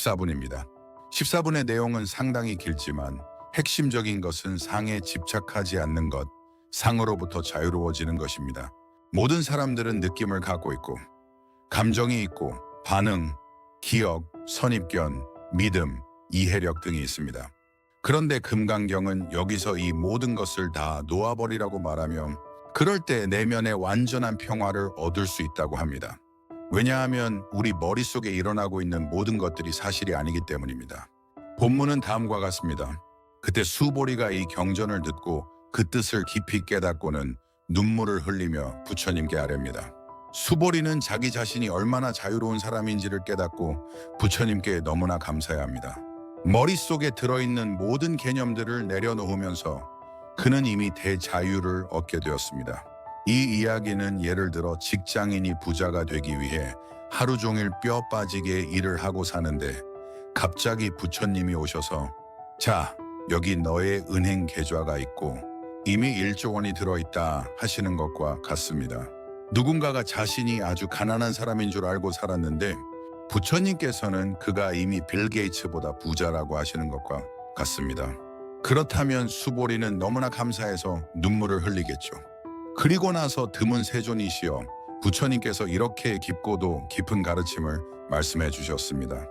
14분입니다. 14분의 내용은 상당히 길지만 핵심적인 것은 상에 집착하지 않는 것, 상으로부터 자유로워지는 것입니다. 모든 사람들은 느낌을 갖고 있고, 감정이 있고, 반응, 기억, 선입견, 믿음, 이해력 등이 있습니다. 그런데 금강경은 여기서 이 모든 것을 다 놓아버리라고 말하며 그럴 때 내면의 완전한 평화를 얻을 수 있다고 합니다. 왜냐하면 우리 머릿속에 일어나고 있는 모든 것들이 사실이 아니기 때문입니다. 본문은 다음과 같습니다. 그때 수보리가 이 경전을 듣고 그 뜻을 깊이 깨닫고는 눈물을 흘리며 부처님께 아뢰입니다. 수보리는 자기 자신이 얼마나 자유로운 사람인지를 깨닫고 부처님께 너무나 감사해야 합니다. 머릿속에 들어있는 모든 개념들을 내려놓으면서 그는 이미 대자유를 얻게 되었습니다. 이 이야기는 예를 들어 직장인이 부자가 되기 위해 하루 종일 뼈 빠지게 일을 하고 사는데 갑자기 부처님이 오셔서 자, 여기 너의 은행 계좌가 있고 이미 1조 원이 들어있다 하시는 것과 같습니다. 누군가가 자신이 아주 가난한 사람인 줄 알고 살았는데 부처님께서는 그가 이미 빌 게이츠보다 부자라고 하시는 것과 같습니다. 그렇다면 수보리는 너무나 감사해서 눈물을 흘리겠죠. 그리고 나서 드문 세존이시여 부처님께서 이렇게 깊고도 깊은 가르침을 말씀해 주셨습니다.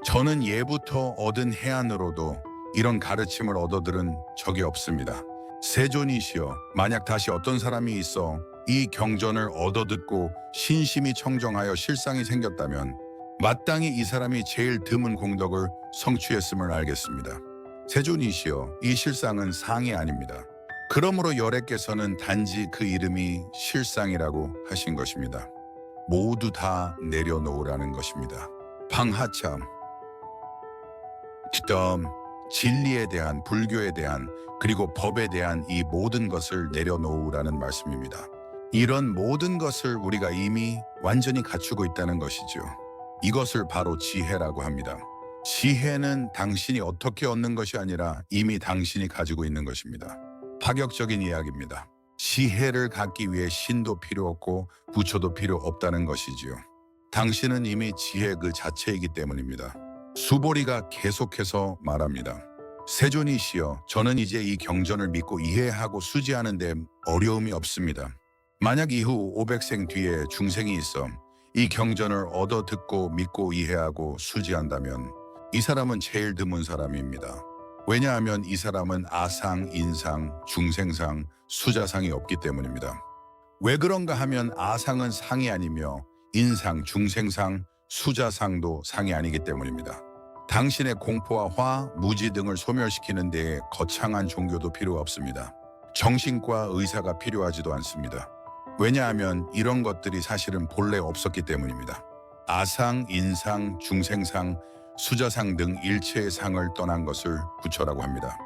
저는 예부터 얻은 해안으로도 이런 가르침을 얻어들은 적이 없습니다. 세존이시여 만약 다시 어떤 사람이 있어 이 경전을 얻어듣고 신심이 청정하여 실상이 생겼다면 마땅히 이 사람이 제일 드문 공덕을 성취했음을 알겠습니다. 세존이시여 이 실상은 상이 아닙니다. 그러므로 열애께서는 단지 그 이름이 실상이라고 하신 것입니다. 모두 다 내려놓으라는 것입니다. 방하참, 그다음 진리에 대한, 불교에 대한, 그리고 법에 대한 이 모든 것을 내려놓으라는 말씀입니다. 이런 모든 것을 우리가 이미 완전히 갖추고 있다는 것이죠. 이것을 바로 지혜라고 합니다. 지혜는 당신이 어떻게 얻는 것이 아니라 이미 당신이 가지고 있는 것입니다. 파격적인 이야기입니다. 지혜를 갖기 위해 신도 필요 없고 부처도 필요 없다는 것이지요. 당신은 이미 지혜 그 자체이기 때문입니다. 수보리가 계속해서 말합니다. 세존이시여, 저는 이제 이 경전을 믿고 이해하고 수지하는 데 어려움이 없습니다. 만약 이후 500생 뒤에 중생이 있어 이 경전을 얻어 듣고 믿고 이해하고 수지한다면 이 사람은 제일 드문 사람입니다. 왜냐하면 이 사람은 아상, 인상, 중생상, 수자상이 없기 때문입니다. 왜 그런가 하면 아상은 상이 아니며 인상, 중생상, 수자상도 상이 아니기 때문입니다. 당신의 공포와 화, 무지 등을 소멸시키는 데에 거창한 종교도 필요 없습니다. 정신과 의사가 필요하지도 않습니다. 왜냐하면 이런 것들이 사실은 본래 없었기 때문입니다. 아상, 인상, 중생상, 수자상 등 일체의 상을 떠난 것을 부처라고 합니다.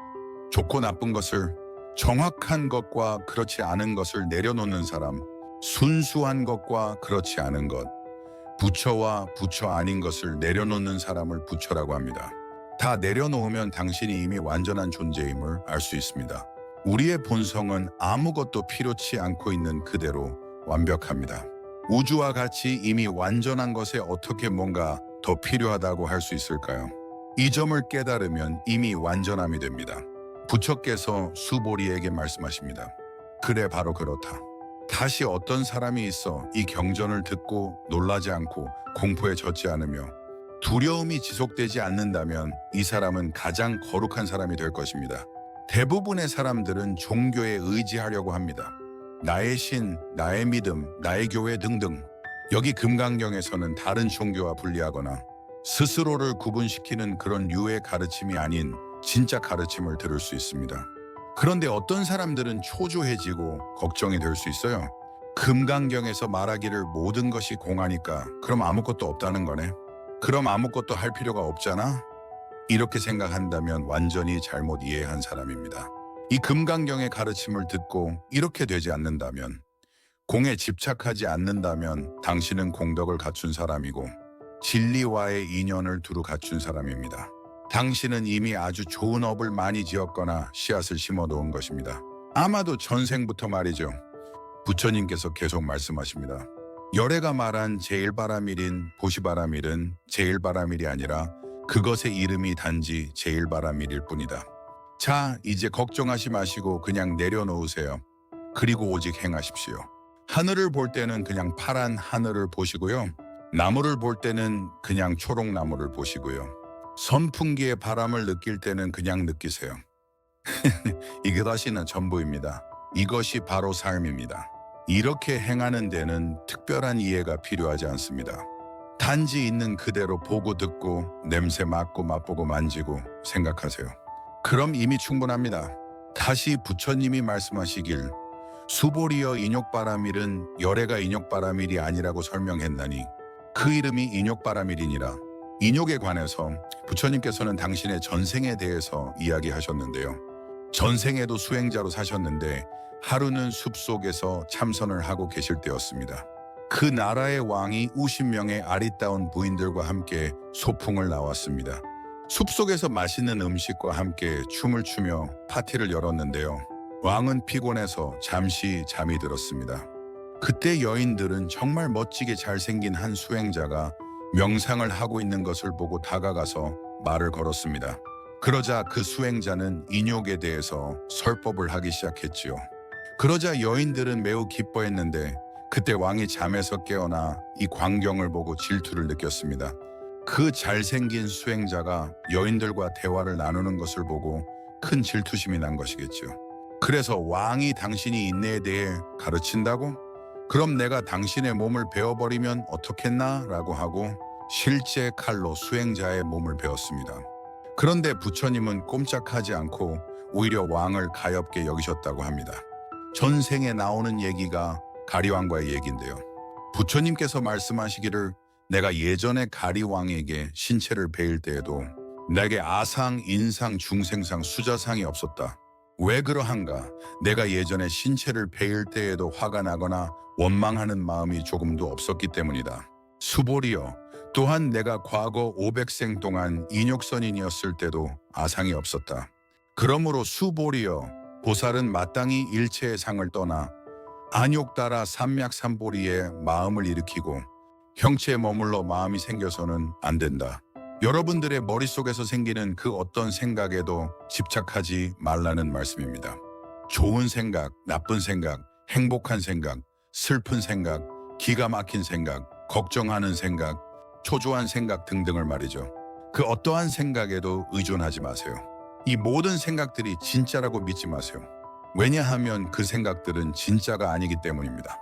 좋고 나쁜 것을, 정확한 것과 그렇지 않은 것을 내려놓는 사람, 순수한 것과 그렇지 않은 것, 부처와 부처 아닌 것을 내려놓는 사람을 부처라고 합니다. 다 내려놓으면 당신이 이미 완전한 존재임을 알 수 있습니다. 우리의 본성은 아무것도 필요치 않고 있는 그대로 완벽합니다. 우주와 같이 이미 완전한 것에 어떻게 뭔가 더 필요하다고 할 수 있을까요? 이 점을 깨달으면 이미 완전함이 됩니다. 부처께서 수보리에게 말씀하십니다. 그래, 바로 그렇다. 다시 어떤 사람이 있어 이 경전을 듣고 놀라지 않고 공포에 젖지 않으며 두려움이 지속되지 않는다면 이 사람은 가장 거룩한 사람이 될 것입니다. 대부분의 사람들은 종교에 의지하려고 합니다. 나의 신, 나의 믿음, 나의 교회 등등. 여기 금강경에서는 다른 종교와 분리하거나 스스로를 구분시키는 그런 류의 가르침이 아닌 진짜 가르침을 들을 수 있습니다. 그런데 어떤 사람들은 초조해지고 걱정이 될 수 있어요. 금강경에서 말하기를 모든 것이 공하니까 그럼 아무것도 없다는 거네. 그럼 아무것도 할 필요가 없잖아? 이렇게 생각한다면 완전히 잘못 이해한 사람입니다. 이 금강경의 가르침을 듣고 이렇게 되지 않는다면, 공에 집착하지 않는다면 당신은 공덕을 갖춘 사람이고 진리와의 인연을 두루 갖춘 사람입니다. 당신은 이미 아주 좋은 업을 많이 지었거나 씨앗을 심어 놓은 것입니다. 아마도 전생부터 말이죠. 부처님께서 계속 말씀하십니다. 열애가 말한 제1바라밀인 보시바라밀은 제1바라밀이 아니라 그것의 이름이 단지 제일바라밀일 뿐이다. 자, 이제 걱정하지 마시고 그냥 내려놓으세요. 그리고 오직 행하십시오. 하늘을 볼 때는 그냥 파란 하늘을 보시고요. 나무를 볼 때는 그냥 초록나무를 보시고요. 선풍기의 바람을 느낄 때는 그냥 느끼세요. 이것이는 전부입니다. 이것이 바로 삶입니다. 이렇게 행하는 데는 특별한 이해가 필요하지 않습니다. 단지 있는 그대로 보고 듣고 냄새 맡고 맛보고 만지고 생각하세요. 그럼 이미 충분합니다. 다시 부처님이 말씀하시길 수보리여 인욕바라밀은 열애가 인욕바라밀이 아니라고 설명했나니 그 이름이 인욕바라밀이니라. 인욕에 관해서 부처님께서는 당신의 전생에 대해서 이야기하셨는데요. 전생에도 수행자로 사셨는데 하루는 숲속에서 참선을 하고 계실 때였습니다. 그 나라의 왕이 50명의 아리따운 부인들과 함께 소풍을 나왔습니다. 숲속에서 맛있는 음식과 함께 춤을 추며 파티를 열었는데요. 왕은 피곤해서 잠시 잠이 들었습니다. 그때 여인들은 정말 멋지게 잘생긴 한 수행자가 명상을 하고 있는 것을 보고 다가가서 말을 걸었습니다. 그러자 그 수행자는 인욕에 대해서 설법을 하기 시작했지요. 그러자 여인들은 매우 기뻐했는데 그때 왕이 잠에서 깨어나 이 광경을 보고 질투를 느꼈습니다. 그 잘생긴 수행자가 여인들과 대화를 나누는 것을 보고 큰 질투심이 난 것이겠죠. 그래서 왕이 당신이 인내에 대해 가르친다고? 그럼 내가 당신의 몸을 베어버리면 어떻겠나? 라고 하고 실제 칼로 수행자의 몸을 베었습니다. 그런데 부처님은 꼼짝하지 않고 오히려 왕을 가엾게 여기셨다고 합니다. 전생에 나오는 얘기가 가리왕과의 얘기인데요. 부처님께서 말씀하시기를 내가 예전에 가리왕에게 신체를 베일 때에도 내게 아상, 인상, 중생상, 수자상이 없었다. 왜 그러한가? 내가 예전에 신체를 베일 때에도 화가 나거나 원망하는 마음이 조금도 없었기 때문이다. 수보리여, 또한 내가 과거 500생 동안 인욕선인이었을 때도 아상이 없었다. 그러므로 수보리여, 보살은 마땅히 일체의 상을 떠나 안욕따라 삼맥삼보리에 마음을 일으키고 형체에 머물러 마음이 생겨서는 안 된다. 여러분들의 머릿속에서 생기는 그 어떤 생각에도 집착하지 말라는 말씀입니다. 좋은 생각, 나쁜 생각, 행복한 생각, 슬픈 생각, 기가 막힌 생각, 걱정하는 생각, 초조한 생각 등등을 말이죠. 그 어떠한 생각에도 의존하지 마세요. 이 모든 생각들이 진짜라고 믿지 마세요. 왜냐하면 그 생각들은 진짜가 아니기 때문입니다.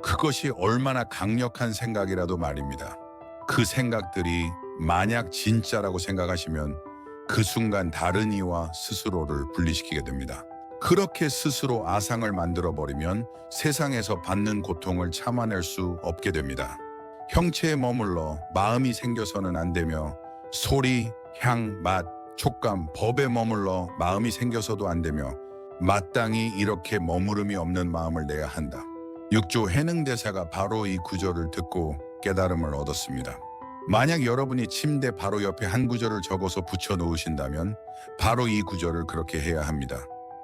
그것이 얼마나 강력한 생각이라도 말입니다. 그 생각들이 만약 진짜라고 생각하시면 그 순간 다른 이와 스스로를 분리시키게 됩니다. 그렇게 스스로 아상을 만들어버리면 세상에서 받는 고통을 참아낼 수 없게 됩니다. 형체에 머물러 마음이 생겨서는 안 되며 소리, 향, 맛, 촉감, 법에 머물러 마음이 생겨서도 안 되며 마땅히 이렇게 머무름이 없는 마음을 내야 한다. 6조 해능대사가 바로 이 구절을 듣고 깨달음을 얻었습니다. 만약 여러분이 침대 바로 옆에 한 구절을 적어서 붙여 놓으신다면 바로 이 구절을 그렇게 해야 합니다.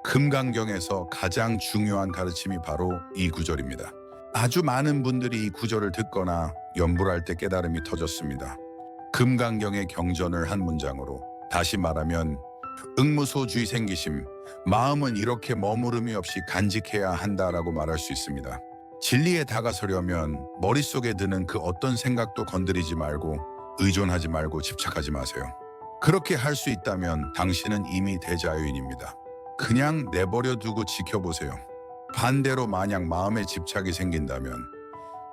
금강경에서 가장 중요한 가르침이 바로 이 구절입니다. 아주 많은 분들이 이 구절을 듣거나 연불할 때 깨달음이 터졌습니다. 금강경의 경전을 한 문장으로 다시 말하면 응무소주의 생기심, 마음은 이렇게 머무름이 없이 간직해야 한다라고 말할 수 있습니다. 진리에 다가서려면 머릿속에 드는 그 어떤 생각도 건드리지 말고 의존하지 말고 집착하지 마세요. 그렇게 할 수 있다면 당신은 이미 대자유인입니다. 그냥 내버려 두고 지켜보세요. 반대로 만약 마음에 집착이 생긴다면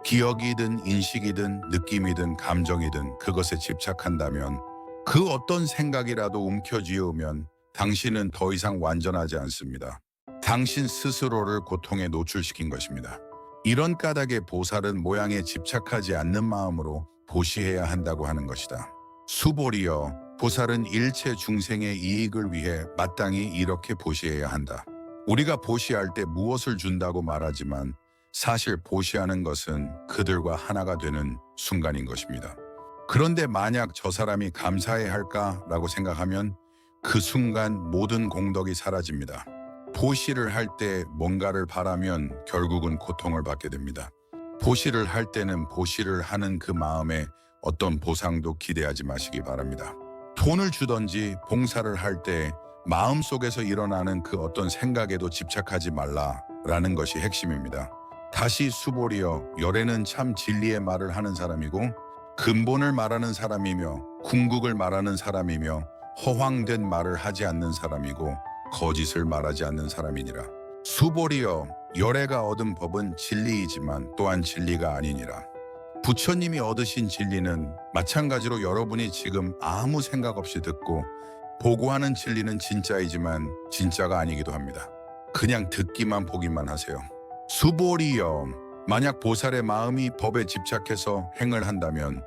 기억이든 인식이든 느낌이든 감정이든 그것에 집착한다면 그 어떤 생각이라도 움켜쥐우면 당신은 더 이상 완전하지 않습니다. 당신 스스로를 고통에 노출시킨 것입니다. 이런 까닭에 보살은 모양에 집착하지 않는 마음으로 보시해야 한다고 하는 것이다. 수보리여, 보살은 일체 중생의 이익을 위해 마땅히 이렇게 보시해야 한다. 우리가 보시할 때 무엇을 준다고 말하지만 사실 보시하는 것은 그들과 하나가 되는 순간인 것입니다. 그런데 만약 저 사람이 감사해야 할까라고 생각하면 그 순간 모든 공덕이 사라집니다. 보시를 할 때 뭔가를 바라면 결국은 고통을 받게 됩니다. 보시를 할 때는 보시를 하는 그 마음에 어떤 보상도 기대하지 마시기 바랍니다. 돈을 주던지 봉사를 할 때 마음속에서 일어나는 그 어떤 생각에도 집착하지 말라라는 것이 핵심입니다. 다시 수보리여, 열애는 참 진리의 말을 하는 사람이고 근본을 말하는 사람이며 궁극을 말하는 사람이며 허황된 말을 하지 않는 사람이고 거짓을 말하지 않는 사람이니라. 수보리여, 열애가 얻은 법은 진리이지만 또한 진리가 아니니라. 부처님이 얻으신 진리는 마찬가지로 여러분이 지금 아무 생각 없이 듣고 보고하는 진리는 진짜이지만 진짜가 아니기도 합니다. 그냥 듣기만 보기만 하세요. 수보리여, 만약 보살의 마음이 법에 집착해서 행을 한다면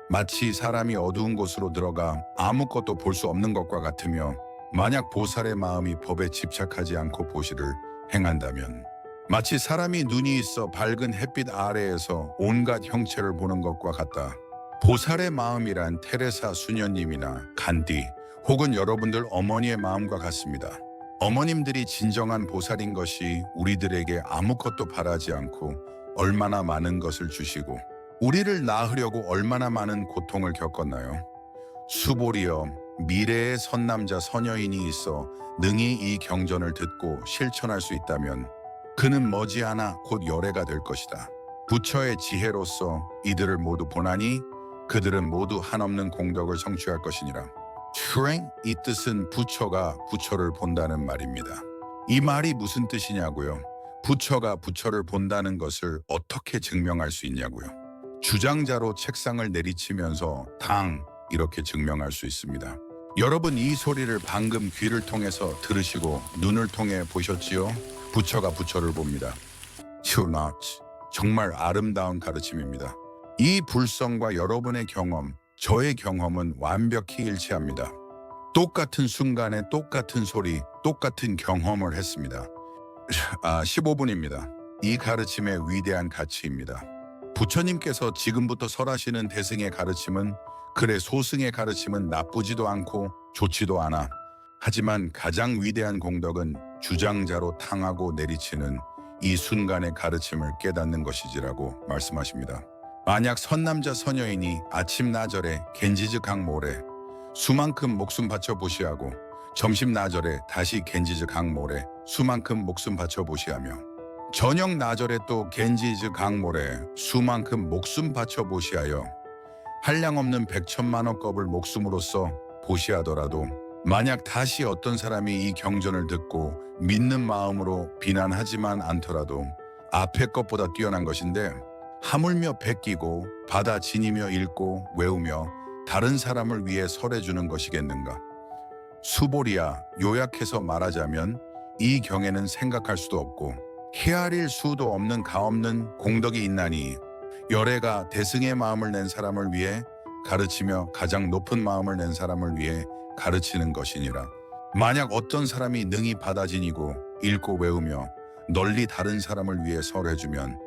마치 사람이 어두운 곳으로 들어가 아무것도 볼 수 없는 것과 같으며, 만약 보살의 마음이 법에 집착하지 않고 보시를 행한다면 마치 사람이 눈이 있어 밝은 햇빛 아래에서 온갖 형체를 보는 것과 같다. 보살의 마음이란 테레사 수녀님이나 간디 혹은 여러분들 어머니의 마음과 같습니다. 어머님들이 진정한 보살인 것이 우리들에게 아무것도 바라지 않고 얼마나 많은 것을 주시고 우리를 낳으려고 얼마나 많은 고통을 겪었나요? 수보리여, 미래의 선남자 선여인이 있어 능히 이 경전을 듣고 실천할 수 있다면 그는 머지않아 곧 열애가 될 것이다. 부처의 지혜로서 이들을 모두 보나니 그들은 모두 한없는 공덕을 성취할 것이니라. 슈랭, 이 뜻은 부처가 부처를 본다는 말입니다. 이 말이 무슨 뜻이냐고요? 부처가 부처를 본다는 것을 어떻게 증명할 수 있냐고요? 주장자로 책상을 내리치면서 당 이렇게 증명할 수 있습니다. 여러분, 이 소리를 방금 귀를 통해서 들으시고 눈을 통해 보셨지요? 부처가 부처를 봅니다. 정말 아름다운 가르침입니다. 이 불성과 여러분의 경험, 저의 경험은 완벽히 일치합니다. 똑같은 순간에 똑같은 소리, 똑같은 경험을 했습니다. 15분입니다. 이 가르침의 위대한 가치입니다. 부처님께서 지금부터 설하시는 대승의 가르침은, 그래 소승의 가르침은 나쁘지도 않고 좋지도 않아. 하지만 가장 위대한 공덕은 주장자로 탕하고 내리치는 이 순간의 가르침을 깨닫는 것이지라고 말씀하십니다. 만약 선남자 선여인이 아침 나절에 겐지즈 강모래 수만큼 목숨 바쳐 보시하고 점심 나절에 다시 겐지즈 강모래 수만큼 목숨 바쳐 보시하며 저녁 나절에 또 겐지즈 강모래 수만큼 목숨 바쳐 보시하여 한량없는 100천만억 겁을 목숨으로써 보시하더라도 만약 다시 어떤 사람이 이 경전을 듣고 믿는 마음으로 비난하지만 않더라도 앞의 것보다 뛰어난 것인데 하물며 베끼고 받아 지니며 읽고 외우며 다른 사람을 위해 설해주는 것이겠는가. 수보리야, 요약해서 말하자면 이 경에는 생각할 수도 없고 헤아릴 수도 없는 가없는 공덕이 있나니 열애가 대승의 마음을 낸 사람을 위해 가르치며 가장 높은 마음을 낸 사람을 위해 가르치는 것이니라. 만약 어떤 사람이 능히 받아 지니고 읽고 외우며 널리 다른 사람을 위해 설해주면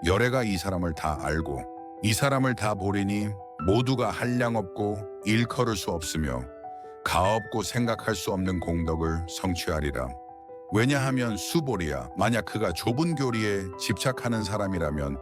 열애가 이 사람을 다 알고 이 사람을 다 보리니 모두가 한량없고 일컬을 수 없으며 가없고 생각할 수 없는 공덕을 성취하리라. 왜냐하면 수보리야, 만약 그가 좁은 교리에 집착하는 사람이라면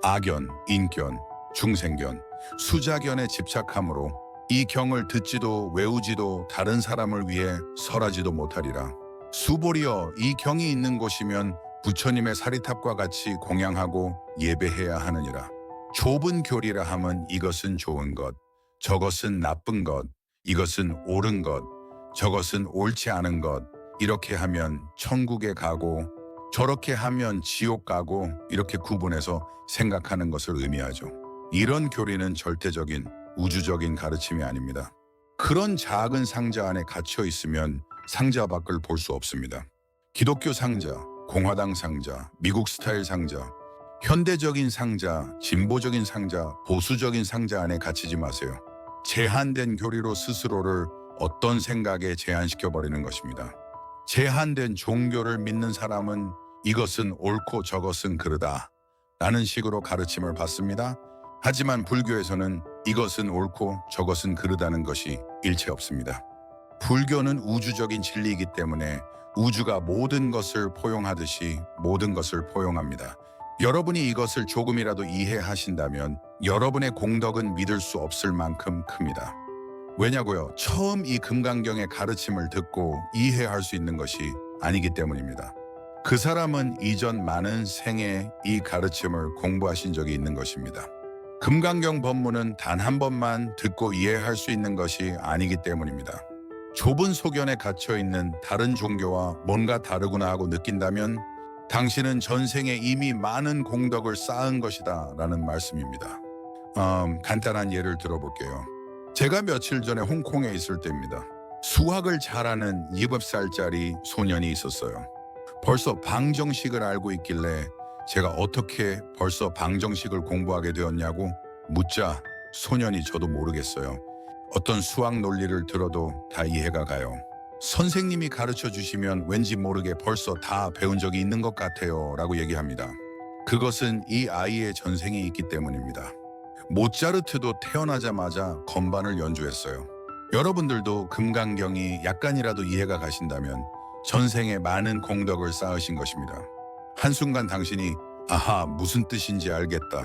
악견, 인견, 중생견, 수자견에 집착함으로 이 경을 듣지도 외우지도 다른 사람을 위해 설하지도 못하리라. 수보리여, 이 경이 있는 곳이면 부처님의 사리탑과 같이 공양하고 예배해야 하느니라. 좁은 교리라 함은 이것은 좋은 것, 저것은 나쁜 것, 이것은 옳은 것, 저것은 옳지 않은 것, 이렇게 하면 천국에 가고 저렇게 하면 지옥 가고 이렇게 구분해서 생각하는 것을 의미하죠. 이런 교리는 절대적인 우주적인 가르침이 아닙니다. 그런 작은 상자 안에 갇혀 있으면 상자 밖을 볼 수 없습니다. 기독교 상자, 공화당 상자, 미국 스타일 상자, 현대적인 상자, 진보적인 상자, 보수적인 상자 안에 갇히지 마세요. 제한된 교리로 스스로를 어떤 생각에 제한시켜버리는 것입니다. 제한된 종교를 믿는 사람은 이것은 옳고 저것은 그르다 라는 식으로 가르침을 받습니다. 하지만 불교에서는 이것은 옳고 저것은 그르다는 것이 일체 없습니다. 불교는 우주적인 진리이기 때문에 우주가 모든 것을 포용하듯이 모든 것을 포용합니다. 여러분이 이것을 조금이라도 이해하신다면 여러분의 공덕은 믿을 수 없을 만큼 큽니다. 왜냐고요? 처음 이 금강경의 가르침을 듣고 이해할 수 있는 것이 아니기 때문입니다. 그 사람은 이전 많은 생에 이 가르침을 공부하신 적이 있는 것입니다. 금강경 법문은 단 한 번만 듣고 이해할 수 있는 것이 아니기 때문입니다. 좁은 소견에 갇혀 있는 다른 종교와 뭔가 다르구나 하고 느낀다면 당신은 전생에 이미 많은 공덕을 쌓은 것이다 라는 말씀입니다. 간단한 예를 들어볼게요. 제가 며칠 전에 홍콩에 있을 때입니다. 수학을 잘하는 7살짜리 소년이 있었어요. 벌써 방정식을 알고 있길래 제가 어떻게 벌써 방정식을 공부하게 되었냐고 묻자 소년이 저도 모르겠어요. 어떤 수학 논리를 들어도 다 이해가 가요. 선생님이 가르쳐 주시면 왠지 모르게 벌써 다 배운 적이 있는 것 같아요 라고 얘기합니다. 그것은 이 아이의 전생이 있기 때문입니다. 모차르트도 태어나자마자 건반을 연주했어요. 여러분들도 금강경이 약간이라도 이해가 가신다면 전생에 많은 공덕을 쌓으신 것입니다. 한순간 당신이 아하 무슨 뜻인지 알겠다.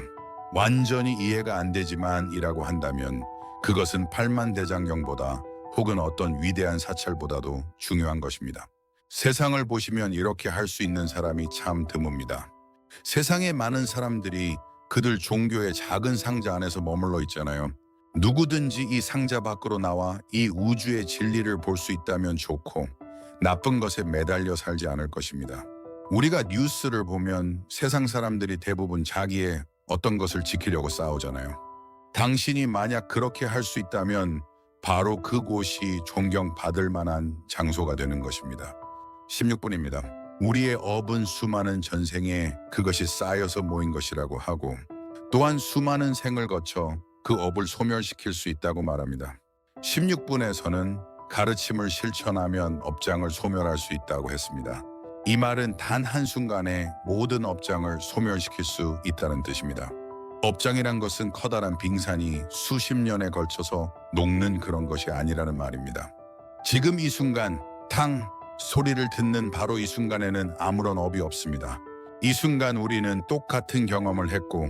완전히 이해가 안 되지만 이라고 한다면 그것은 팔만대장경보다 혹은 어떤 위대한 사찰보다도 중요한 것입니다. 세상을 보시면 이렇게 할 수 있는 사람이 참 드뭅니다. 세상에 많은 사람들이 그들 종교의 작은 상자 안에서 머물러 있잖아요. 누구든지 이 상자 밖으로 나와 이 우주의 진리를 볼 수 있다면 좋고 나쁜 것에 매달려 살지 않을 것입니다. 우리가 뉴스를 보면 세상 사람들이 대부분 자기의 어떤 것을 지키려고 싸우잖아요. 당신이 만약 그렇게 할 수 있다면 바로 그곳이 존경받을 만한 장소가 되는 것입니다. 16분입니다. 우리의 업은 수많은 전생에 그것이 쌓여서 모인 것이라고 하고 또한 수많은 생을 거쳐 그 업을 소멸시킬 수 있다고 말합니다. 16분에서는 가르침을 실천하면 업장을 소멸할 수 있다고 했습니다. 이 말은 단 한순간에 모든 업장을 소멸시킬 수 있다는 뜻입니다. 업장이란 것은 커다란 빙산이 수십 년에 걸쳐서 녹는 그런 것이 아니라는 말입니다. 지금 이 순간 탕 소리를 듣는 바로 이 순간에는 아무런 업이 없습니다. 이 순간 우리는 똑같은 경험을 했고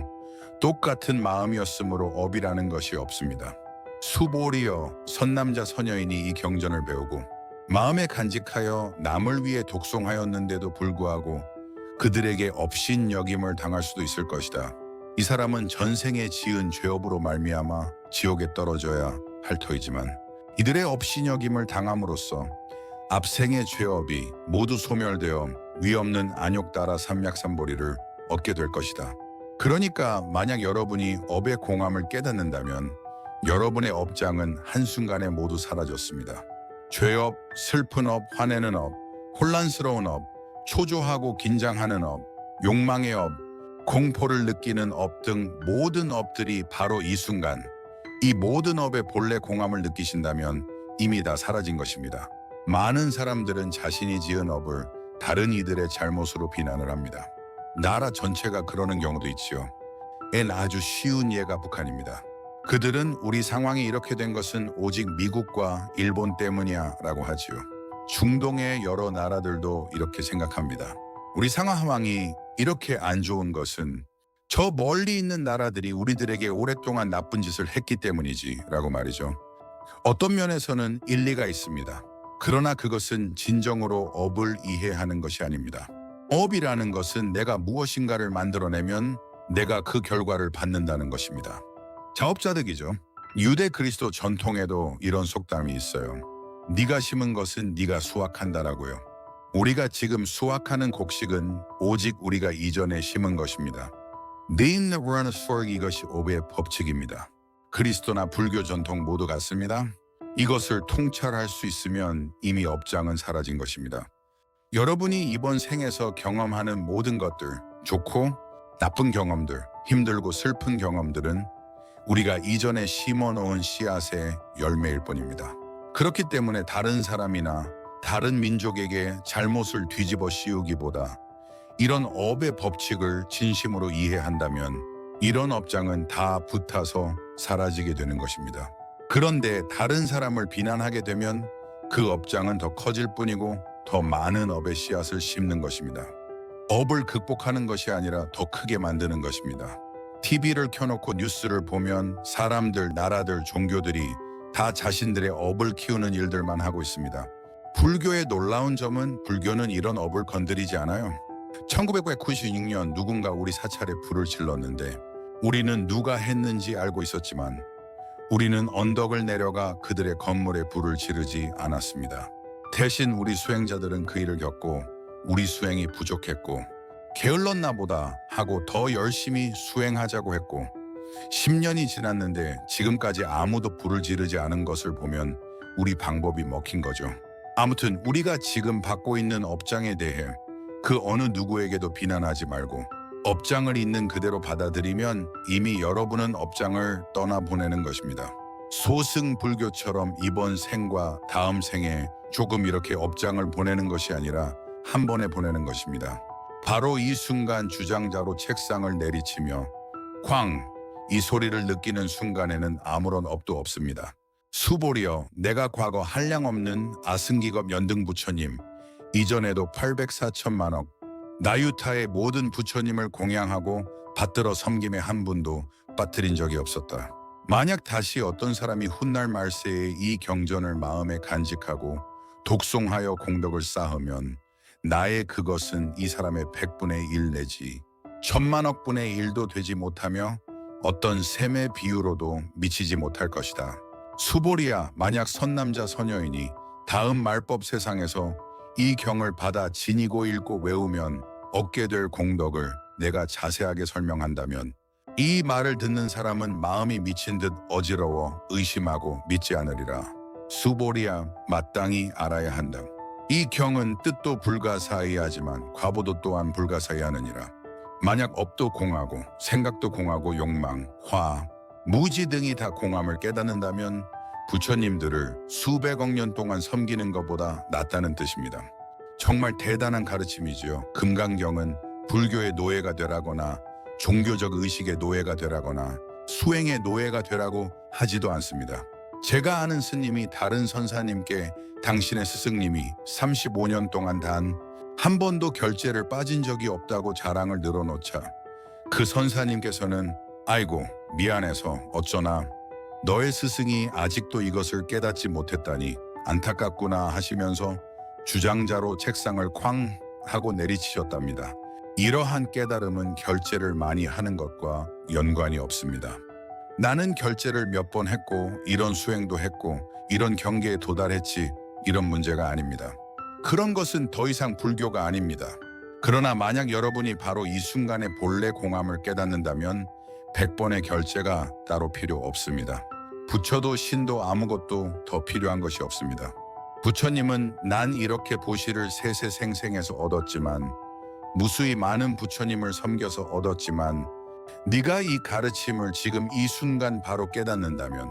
똑같은 마음이었으므로 업이라는 것이 없습니다. 수보리여 선남자 선여인이 이 경전을 배우고 마음에 간직하여 남을 위해 독송하였는데도 불구하고 그들에게 업신여김을 당할 수도 있을 것이다. 이 사람은 전생에 지은 죄업으로 말미암아 지옥에 떨어져야 할 터이지만 이들의 업신여김을 당함으로써 앞생의 죄업이 모두 소멸되어 위없는 안욕따라 삼약삼보리를 얻게 될 것이다. 그러니까 만약 여러분이 업의 공함을 깨닫는다면 여러분의 업장은 한순간에 모두 사라졌습니다. 죄업, 슬픈 업, 화내는 업, 혼란스러운 업, 초조하고 긴장하는 업, 욕망의 업, 공포를 느끼는 업 등 모든 업들이 바로 이 순간 이 모든 업의 본래 공함을 느끼신다면 이미 다 사라진 것입니다. 많은 사람들은 자신이 지은 업을 다른 이들의 잘못으로 비난을 합니다. 나라 전체가 그러는 경우도 있지요. 아주 쉬운 예가 북한입니다. 그들은 우리 상황이 이렇게 된 것은 오직 미국과 일본 때문이야 라고 하지요. 중동의 여러 나라들도 이렇게 생각합니다. 우리 상황이 이렇게 안 좋은 것은 저 멀리 있는 나라들이 우리들에게 오랫동안 나쁜 짓을 했기 때문이지 라고 말이죠. 어떤 면에서는 일리가 있습니다. 그러나 그것은 진정으로 업을 이해하는 것이 아닙니다. 업이라는 것은 내가 무엇인가를 만들어내면 내가 그 결과를 받는다는 것입니다. 자업자득이죠. 유대 그리스도 전통에도 이런 속담이 있어요. 네가 심은 것은 네가 수확한다라고요. 우리가 지금 수확하는 곡식은 오직 우리가 이전에 심은 것입니다. 이것이 업의 법칙입니다. 그리스도나 불교 전통 모두 같습니다. 이것을 통찰할 수 있으면 이미 업장은 사라진 것입니다. 여러분이 이번 생에서 경험하는 모든 것들, 좋고 나쁜 경험들, 힘들고 슬픈 경험들은 우리가 이전에 심어놓은 씨앗의 열매일 뿐입니다. 그렇기 때문에 다른 사람이나 다른 민족에게 잘못을 뒤집어 씌우기보다 이런 업의 법칙을 진심으로 이해한다면 이런 업장은 다 붙어서 사라지게 되는 것입니다. 그런데 다른 사람을 비난하게 되면 그 업장은 더 커질 뿐이고 더 많은 업의 씨앗을 심는 것입니다. 업을 극복하는 것이 아니라 더 크게 만드는 것입니다. TV를 켜놓고 뉴스를 보면 사람들, 나라들, 종교들이 다 자신들의 업을 키우는 일들만 하고 있습니다. 불교의 놀라운 점은 불교는 이런 업을 건드리지 않아요. 1996년 누군가 우리 사찰에 불을 질렀는데 우리는 누가 했는지 알고 있었지만 우리는 언덕을 내려가 그들의 건물에 불을 지르지 않았습니다. 대신 우리 수행자들은 그 일을 겪고 우리 수행이 부족했고 게을렀나 보다 하고 더 열심히 수행하자고 했고 10년이 지났는데 지금까지 아무도 불을 지르지 않은 것을 보면 우리 방법이 먹힌 거죠. 아무튼 우리가 지금 받고 있는 업장에 대해 그 어느 누구에게도 비난하지 말고 업장을 있는 그대로 받아들이면 이미 여러분은 업장을 떠나보내는 것입니다. 소승불교처럼 이번 생과 다음 생에 조금 이렇게 업장을 보내는 것이 아니라 한 번에 보내는 것입니다. 바로 이 순간 주장자로 책상을 내리치며 쾅! 이 소리를 느끼는 순간에는 아무런 업도 없습니다. 수보리여, 내가 과거 한량없는 아승기겁 연등부처님, 이전에도 804천만억 나유타의 모든 부처님을 공양하고 받들어 섬김의 한 분도 빠뜨린 적이 없었다. 만약 다시 어떤 사람이 훗날 말세에 이 경전을 마음에 간직하고 독송하여 공덕을 쌓으면 나의 그것은 이 사람의 100분의 1 내지 1000만억 분의 1도 되지 못하며 어떤 셈의 비유로도 미치지 못할 것이다. 수보리야, 만약 선남자 선여인이 다음 말법 세상에서 이 경을 받아 지니고 읽고 외우면 얻게 될 공덕을 내가 자세하게 설명한다면 이 말을 듣는 사람은 마음이 미친 듯 어지러워 의심하고 믿지 않으리라. 수보리야, 마땅히 알아야 한다. 이 경은 뜻도 불가사의하지만 과보도 또한 불가사의하느니라. 만약 업도 공하고 생각도 공하고 욕망, 화, 무지 등이 다 공함을 깨닫는다면 부처님들을 수백억 년 동안 섬기는 것보다 낫다는 뜻입니다. 정말 대단한 가르침이지요. 금강경은 불교의 노예가 되라거나 종교적 의식의 노예가 되라거나 수행의 노예가 되라고 하지도 않습니다. 제가 아는 스님이 다른 선사님께 당신의 스승님이 35년 동안 단 한 번도 결제를 빠진 적이 없다고 자랑을 늘어놓자 그 선사님께서는 아이고 미안해서 어쩌나 너의 스승이 아직도 이것을 깨닫지 못했다니 안타깝구나 하시면서 주장자로 책상을 쾅 하고 내리치셨답니다. 이러한 깨달음은 결제를 많이 하는 것과 연관이 없습니다. 나는 결제를 몇 번 했고 이런 수행도 했고 이런 경계에 도달했지 이런 문제가 아닙니다. 그런 것은 더 이상 불교가 아닙니다. 그러나 만약 여러분이 바로 이 순간의 본래 공함을 깨닫는다면 100번의 결제가 따로 필요 없습니다. 부처도 신도 아무것도 더 필요한 것이 없습니다. 부처님은 난 이렇게 보시를 세세생생해서 얻었지만 무수히 많은 부처님을 섬겨서 얻었지만 네가 이 가르침을 지금 이 순간 바로 깨닫는다면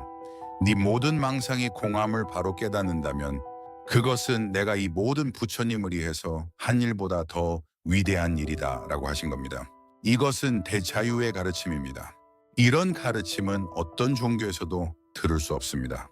네 모든 망상이 공함을 바로 깨닫는다면 그것은 내가 이 모든 부처님을 위해서 한 일보다 더 위대한 일이다 라고 하신 겁니다. 이것은 대자유의 가르침입니다. 이런 가르침은 어떤 종교에서도 들을 수 없습니다.